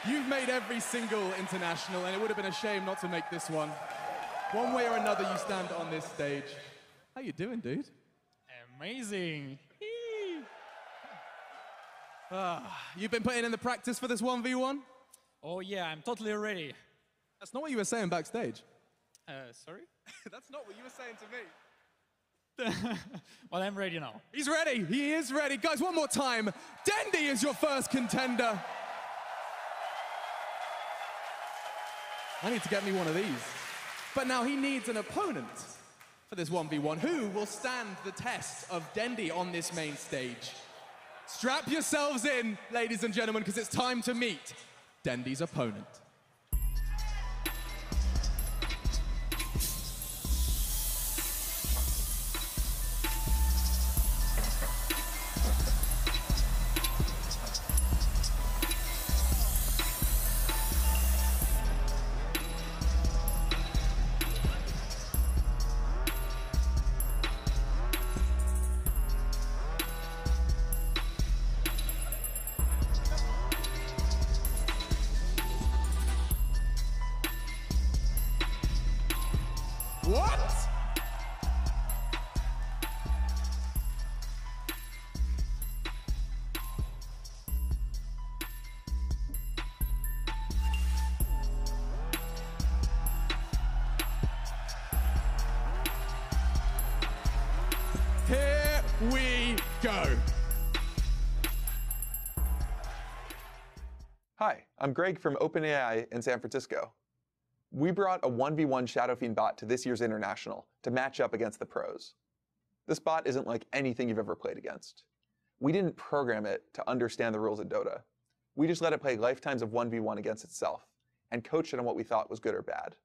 You've made every single international, and it would have been a shame not to make this one. One way or another, you stand on this stage. How you doing, dude? Amazing. You've been putting in the practice for this 1v1? Oh yeah, I'm totally ready. That's not what you were saying backstage. Sorry? That's not what you were saying to me. Well, I'm ready now. He's ready. He is ready. Guys, one more time. Dendi is your first contender. I need to get me one of these. But now he needs an opponent for this 1v1. Who will stand the test of Dendi on this main stage? Strap yourselves in, ladies and gentlemen, because it's time to meet Dendi's opponent. What? Here we go. Hi, I'm Greg from OpenAI in San Francisco. We brought a 1v1 Shadow Fiend bot to this year's International to match up against the pros. This bot isn't like anything you've ever played against. We didn't program it to understand the rules of Dota. We just let it play lifetimes of 1v1 against itself and coached it on what we thought was good or bad.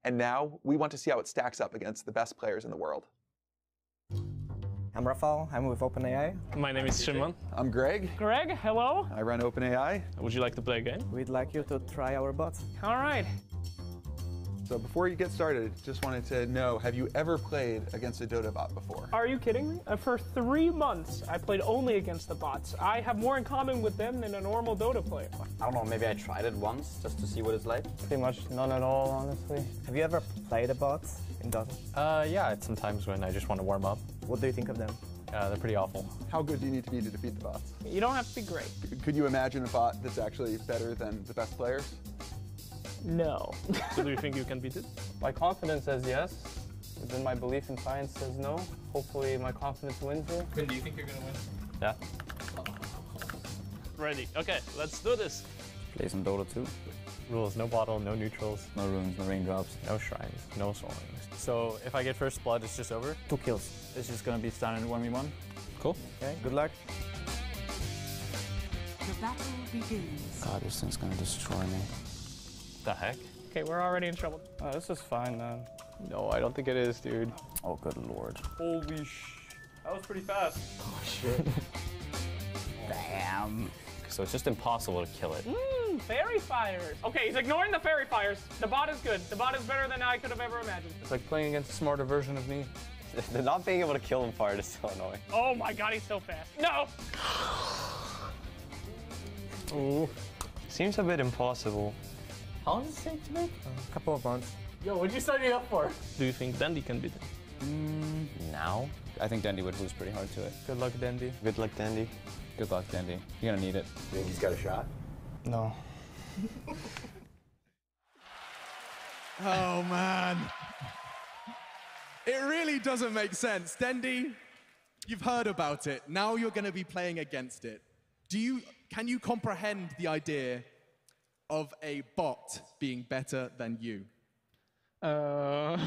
And now we want to see how it stacks up against the best players in the world. I'm Rafael, I'm with OpenAI. My name is Shimon. I'm Greg. Greg, hello. I run OpenAI. Would you like to play a game? We'd like you to try our bot. All right. So before you get started, just wanted to know, have you ever played against a Dota bot before? Are you kidding me? For 3 months, I played only against the bots. I have more in common with them than a normal Dota player. I don't know, maybe I tried it once just to see what it's like. Pretty much none at all, honestly. Have you ever played a bot in Dota? Yeah, it's sometimes when I just want to warm up. What do you think of them? They're pretty awful. How good do you need to be to defeat the bots? You don't have to be great. Could you imagine a bot that's actually better than the best players? No. So do you think you can beat it? My confidence says yes, but then my belief in science says no. Hopefully my confidence wins here. Quinn, do you think you're gonna win? Yeah. Ready. Okay, let's do this. Play some Dota too. Rules, no bottle, no neutrals, No runes, no raindrops. no shrines, no swords. So if I get first blood, it's just over? 2 kills. It's just gonna be standard 1v1. Cool. Okay, good luck. The battle begins. God, this thing's gonna destroy me. The heck? Okay, we're already in trouble. Oh, this is fine, man. No, I don't think it is, dude. Oh, good lord. Holy that was pretty fast. Oh, shit. Damn. So it's just impossible to kill it. Fairy fires. Okay, he's ignoring the fairy fires. The bot is good. The bot is better than I could have ever imagined. It's like playing against a smarter version of me. The not being able to kill him fired is so annoying. Oh my god, he's so fast. No! Ooh. Seems a bit impossible. How long does it take to make? A couple of months. Yo, what'd you sign me up for? Do you think Dendi can beat it? Now? I think Dendi would lose pretty hard to it. Good luck, Dendi. Good luck, Dendi. Good luck, Dendi. You're gonna need it. You think he's got a shot? No. Oh, man. It really doesn't make sense. Dendi, you've heard about it. Now you're going to be playing against it. Can you comprehend the idea of a bot being better than you? I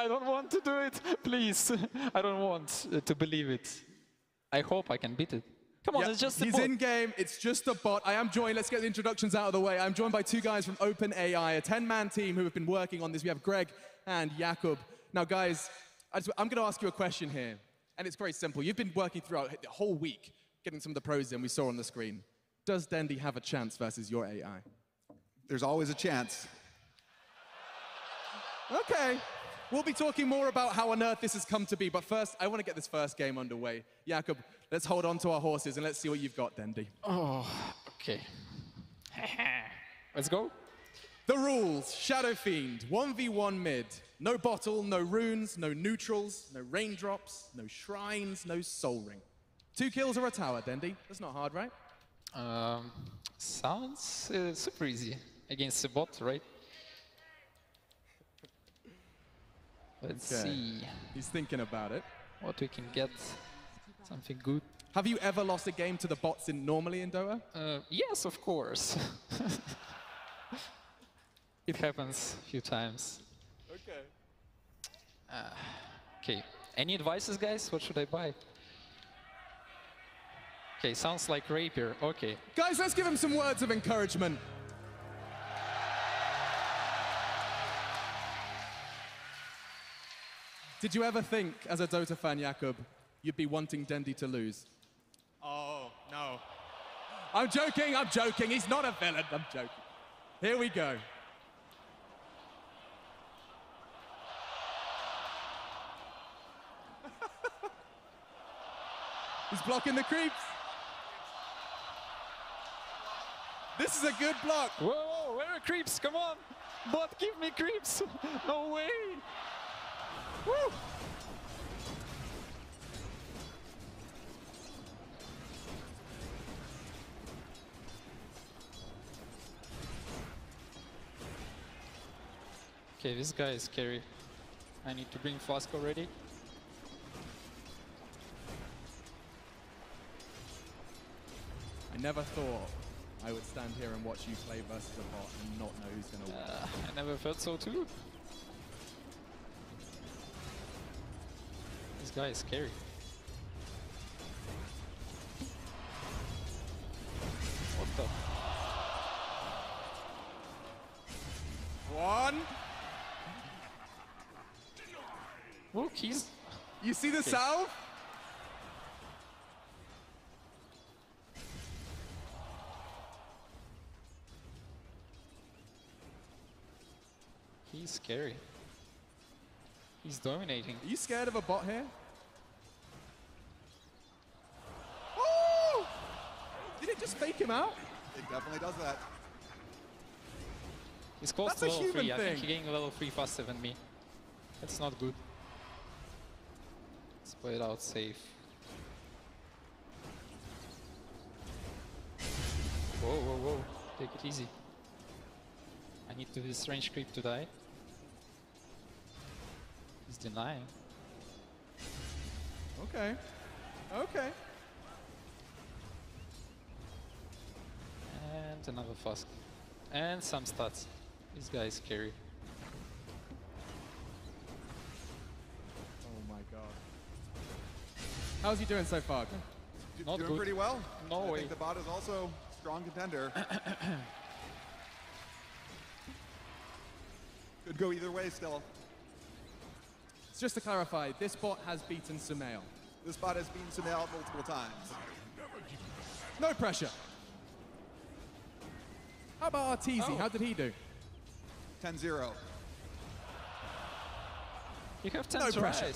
don't want to do it, please. I don't want to believe it. I hope I can beat it. Come on, Yep, it's just a he's bot. in game. It's just a bot. I am joined. Let's get the introductions out of the way. I'm joined by 2 guys from OpenAI, a 10-man team who have been working on this. We have Greg and Jakub. Now, guys, I'm going to ask you a question here, and it's very simple. You've been working throughout the whole week, getting some of the pros in we saw on the screen. Does Dendi have a chance versus your AI? There's always a chance. Okay. We'll be talking more about how on earth this has come to be, but first, I want to get this first game underway. Jakub, let's hold on to our horses and let's see what you've got, Dendi. Oh, okay. Let's go. The rules, Shadow Fiend, 1v1 mid. No bottle, no runes, no neutrals, no raindrops, no shrines, no soul ring. 2 kills or a tower, Dendi. That's not hard, right? Sounds super easy against the bot, right? Let's see He's thinking about it. what we can get. Something good. Have you ever lost a game to the bots normally in Dota? Yes, of course. It happens a few times. Okay. Okay, any advices, guys? What should I buy? Okay, sounds like rapier. Okay. Guys, let's give him some words of encouragement. Did you ever think, as a Dota fan, Jakub, you'd be wanting Dendi to lose? Oh, no. I'm joking, I'm joking. He's not a villain, I'm joking. Here we go. He's blocking the creeps. This is a good block. Whoa, where are creeps? Come on. Bot, give me creeps. No way. Woo! Okay, this guy is scary. I need to bring Flask already. I never thought I would stand here and watch you play versus a bot and not know who's going to win. I never felt so too. This guy is scary. What the? One. Look, he's... You see the salve? He's scary. He's dominating. Are you scared of a bot here? Oh! Did it just fake him out? It definitely does that. He's close That's to a level human 3. I think thing. he's getting level 3 faster than me. That's not good. Let's play it out safe. Whoa, whoa, whoa. Take it easy. I need to this range creep to die. He's denying. Okay. Okay. And another Flask. And some stats. This guy is scary. Oh my god. How's he doing so far? Not Doing good. pretty well. No I way. think the bot is also a strong contender. Could go either way still. Just to clarify, this bot has beaten Sumail. This bot has beaten Sumail multiple times. No pressure. How about Arteezy? Oh. How did he do? 10-0. You have 10 No tries. pressure.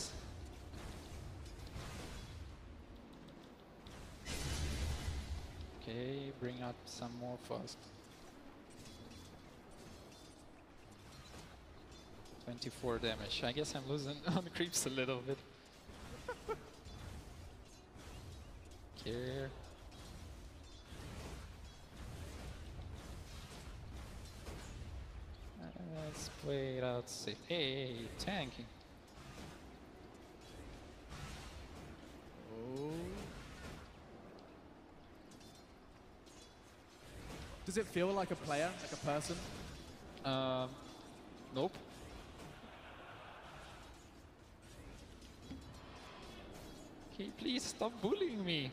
Okay, bring up some more Flask. 24 damage. I guess I'm losing on creeps a little bit. Care. Let's play it out safe. Hey, tanking. Oh. Does it feel like a player, like a person? Nope. Okay, please stop bullying me.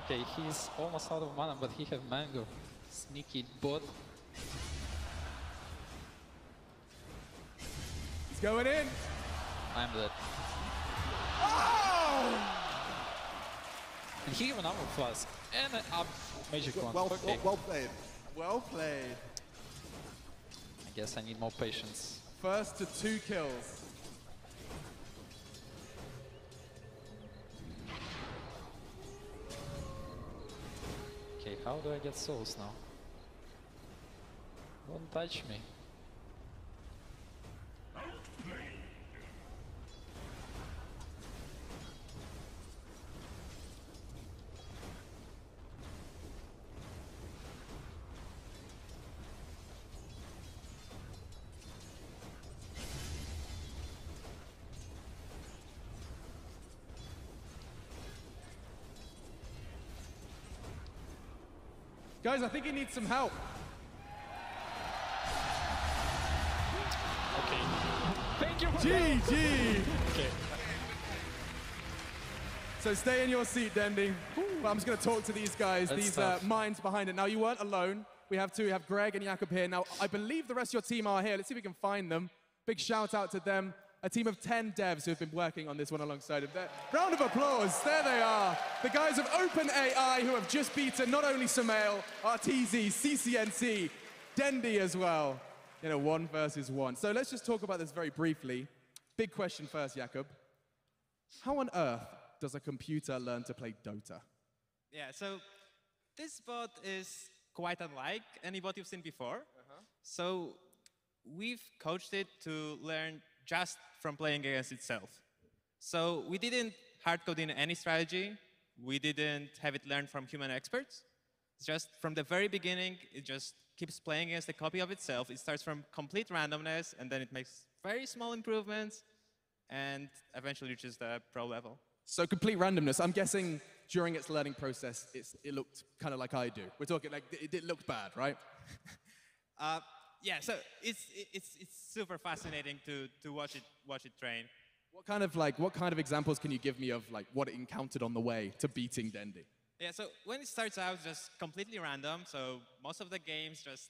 Okay, he's almost out of mana, but he have mango. Sneaky bot. He's going in. I'm dead. Oh! And he have an armor flask and an up magic one. Well, Okay. well played. Well played. I guess I need more patience. First to 2 kills. Okay, how do I get souls now? Don't touch me. Guys, I think he needs some help. Okay. Thank you for GG! Okay. So stay in your seat, Dendi. Well, I'm just going to talk to these guys, That's these tough. minds behind it. Now, you weren't alone. We have two. We have Greg and Jakob here. Now, I believe the rest of your team are here. Let's see if we can find them. Big shout out to them. A team of 10 devs who have been working on this one alongside of them. Round of applause. There they are. The guys of OpenAI who have just beaten not only Sumail, Arteezy, CCNC, Dendi as well. You know, 1 versus 1. So let's just talk about this very briefly. Big question first, Jakob. How on earth does a computer learn to play Dota? Yeah, so this bot is quite unlike any bot you've seen before. So we've coached it to learn just from playing against itself. So we didn't hard code in any strategy. We didn't have it learn from human experts. It's just from the very beginning, it just keeps playing against a copy of itself. It starts from complete randomness, and then it makes very small improvements, and eventually reaches the pro level. So complete randomness. I'm guessing during its learning process, it looked kind of like I do. We're talking like it looked bad, right? Yeah, so it's super fascinating to watch it train. What kind of examples can you give me of like what it encountered on the way to beating Dendi? Yeah, so when it starts out, just completely random. So most of the games just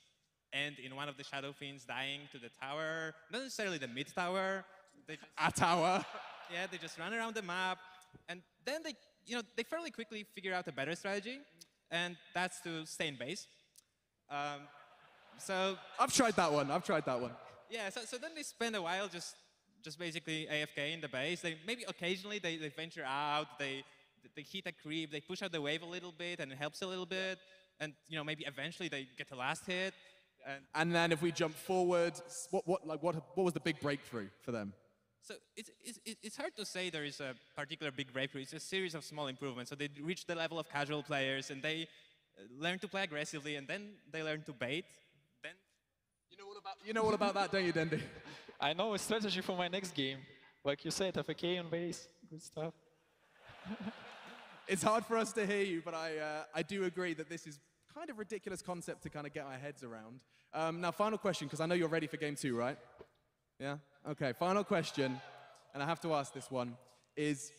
end in one of the Shadow Fiends dying to the tower, not necessarily the mid tower. They just, A tower. Yeah, they just run around the map, and then they fairly quickly figure out a better strategy, and that's to stay in base. So I've tried that one. yeah, so then they spend a while just basically AFK in the base. They maybe occasionally they venture out, they hit a creep, they push out the wave a little bit, and it helps a little bit. And maybe eventually they get the last hit. And then if we jump forward, what was the big breakthrough for them? So it's hard to say there is a particular big breakthrough. It's a series of small improvements. So they reach the level of casual players, and they learn to play aggressively, and then they learn to bait. Then you know all about that, don't you, Dendi? I know a strategy for my next game. Like you said, FAK on base, good stuff. It's hard for us to hear you, but I do agree that this is kind of ridiculous concept to kind of get our heads around. Now, final question, because I know you're ready for game 2, right? Yeah? Okay, final question, and I have to ask this one, is,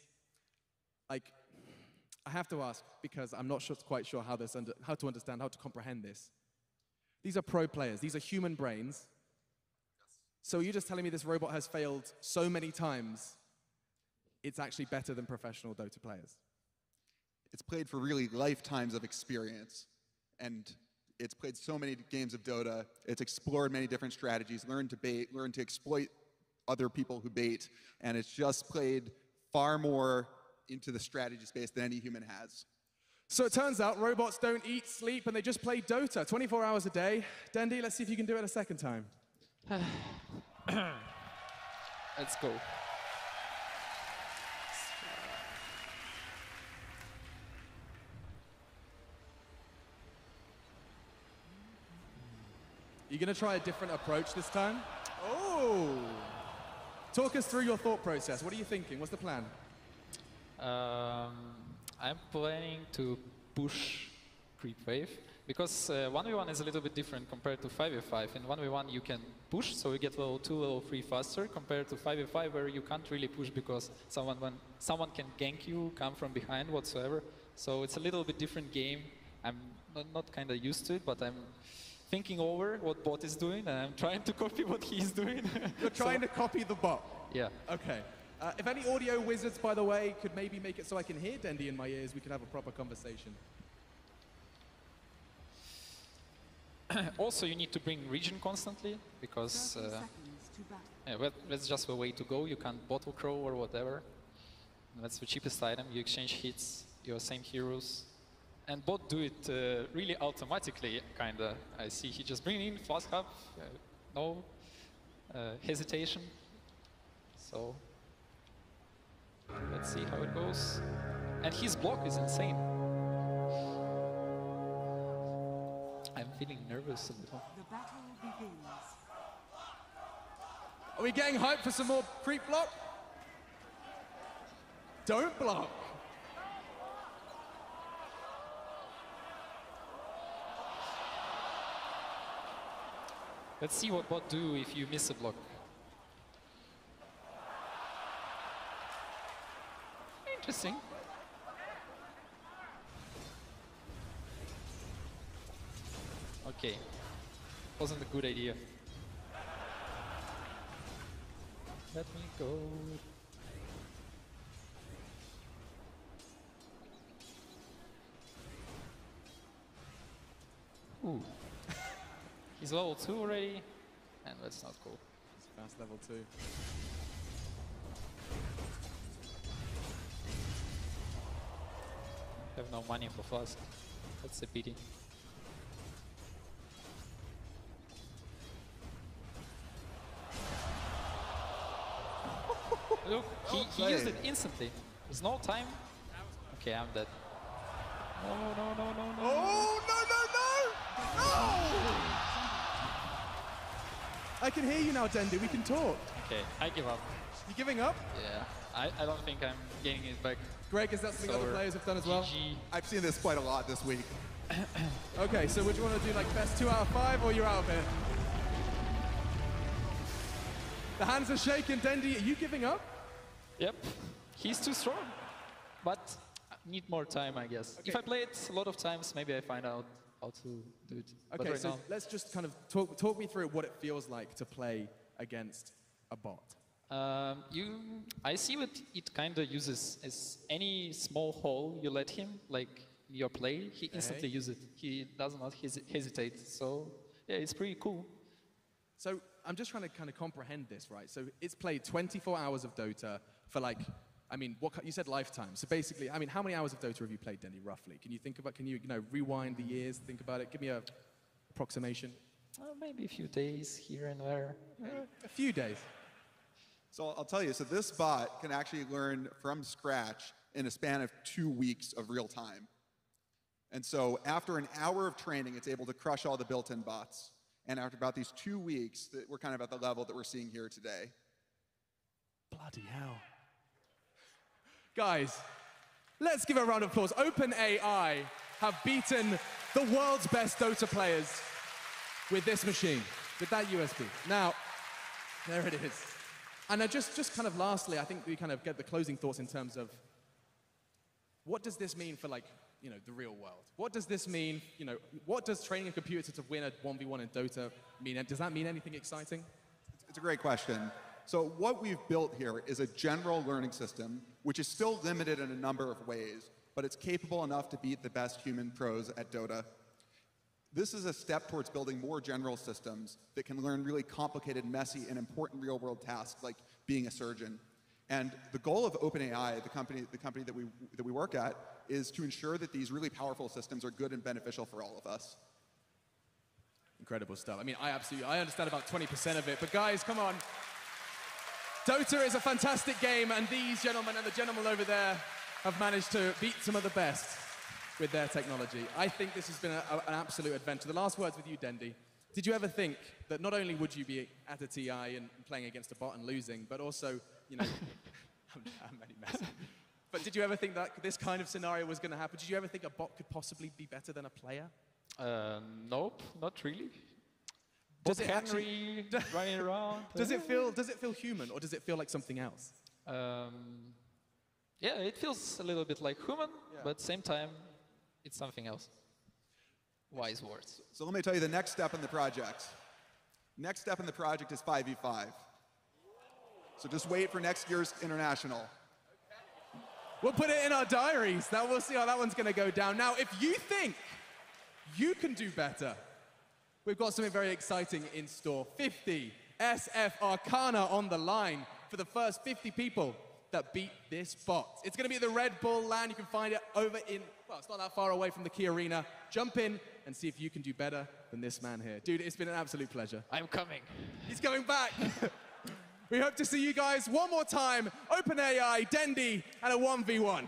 like, I have to ask, because I'm not quite sure how to understand, how to comprehend this. These are pro players. These are human brains. So you're just telling me this robot has failed so many times, it's actually better than professional Dota players? It's played for really lifetimes of experience. And it's played so many games of Dota. It's explored many different strategies, learned to bait, learned to exploit other people who bait. And it's just played far more into the strategy space than any human has. So it turns out robots don't eat, sleep, and they just play Dota 24 hours a day. Dendi, let's see if you can do it a second time. Let's go. You're going to try a different approach this time? Oh! Talk us through your thought process. What are you thinking? What's the plan? I'm planning to push creep wave, because 1v1 is a little bit different compared to 5v5. In 1v1 you can push, so you get level 2, level 3 faster, compared to 5v5 where you can't really push because someone can gank you, come from behind whatsoever. So it's a little bit different game. I'm not kind of used to it, but I'm thinking over what bot is doing, and I'm trying to copy what he's doing. You're trying to copy the bot? Yeah. Okay. If any audio wizards, by the way, could maybe make it so I can hear Dendi in my ears, we could have a proper conversation. Also, you need to bring region constantly, because that's just the way to go. You can't bottle crow or whatever. That's the cheapest item. You exchange hits, your same heroes. And bot do it really automatically, kinda. I see he just bring in fast up, no hesitation. So let's see how it goes. And his block is insane. I'm feeling nervous a little. The battle begins. Are we getting hyped for some more creep block? Don't block. Let's see what bot do if you miss a block. Interesting. Okay, wasn't a good idea. Let me go. Ooh. He's level 2 already, and that's not cool. It's fast level 2. Have no money for fast. That's a pity. Look, he used it instantly. There's no time. Okay, I'm dead. No, no, no, no, no. Oh, no, no, no! No! I can hear you now, Dendi. We can talk. Okay, I give up. You giving up? Yeah, I don't think I'm getting it back. Greg, is that something other players have done as well? GG. I've seen this quite a lot this week. Okay, so would you want to do like best 2 out of 5 or you're out of here? The hands are shaking. Dendi, are you giving up? Yep, he's too strong, but I need more time, I guess. Okay. If I play it a lot of times, maybe I find out how to do it. But Okay, right so now, let's just kind of talk me through what it feels like to play against a bot. I see what it kind of uses is any small hole you let him, like your play, he instantly uses it. He does not hesitate. So yeah, it's pretty cool. So I'm just trying to kind of comprehend this, right? So it's played 24 hours of Dota for like, I mean, you said lifetime. So basically, I mean, how many hours of Dota have you played, Dendi, roughly? Can you think about, can you rewind the years, think about it? Give me a approximation. Maybe a few days here and there. A few days. So I'll tell you, so this bot can actually learn from scratch in a span of 2 weeks of real time. And so after an hour of training, it's able to crush all the built-in bots. And after about these 2 weeks, we're kind of at the level that we're seeing here today. Bloody hell. Guys, let's give a round of applause. OpenAI have beaten the world's best Dota players with this machine, with that USB. Now, there it is. And just kind of lastly, I think we kind of get the closing thoughts in terms of what does this mean for like, the real world? What does this mean, what does training a computer to win a 1v1 in Dota mean? And does that mean anything exciting? It's a great question. So what we've built here is a general learning system, which is still limited in a number of ways, but it's capable enough to beat the best human pros at Dota. This is a step towards building more general systems that can learn really complicated, messy, and important real-world tasks like being a surgeon. And the goal of OpenAI, the company that we work at, is to ensure that these really powerful systems are good and beneficial for all of us. Incredible stuff. I mean, I understand about 20% of it, but guys, come on. Dota is a fantastic game, and these gentlemen and the gentleman over there have managed to beat some of the best with their technology. I think this has been an absolute adventure. The last words with you, Dendi. Did you ever think that not only would you be at a TI and playing against a bot and losing, but also, I'm only messing. But did you ever think that this kind of scenario was going to happen? Did you ever think a bot could possibly be better than a player? Nope, not really. Does Bot it actually running around? Does it feel human, or does it feel like something else? Yeah, it feels a little bit like human, but at the same time, it's something else. Wise words. So let me tell you the next step in the project. Next step in the project is 5v5. So just wait for next year's international. We'll put it in our diaries. Now we'll see how that one's going to go down. Now, if you think you can do better, we've got something very exciting in store. 50 SF Arcana on the line for the first 50 people that beat this bot. It's going to be at the Red Bull LAN. You can find it over in, well, it's not that far away from the Key Arena. Jump in and see if you can do better than this man here. Dude, it's been an absolute pleasure. I'm coming. He's coming back. We hope to see you guys one more time. OpenAI, Dendi, and a 1v1.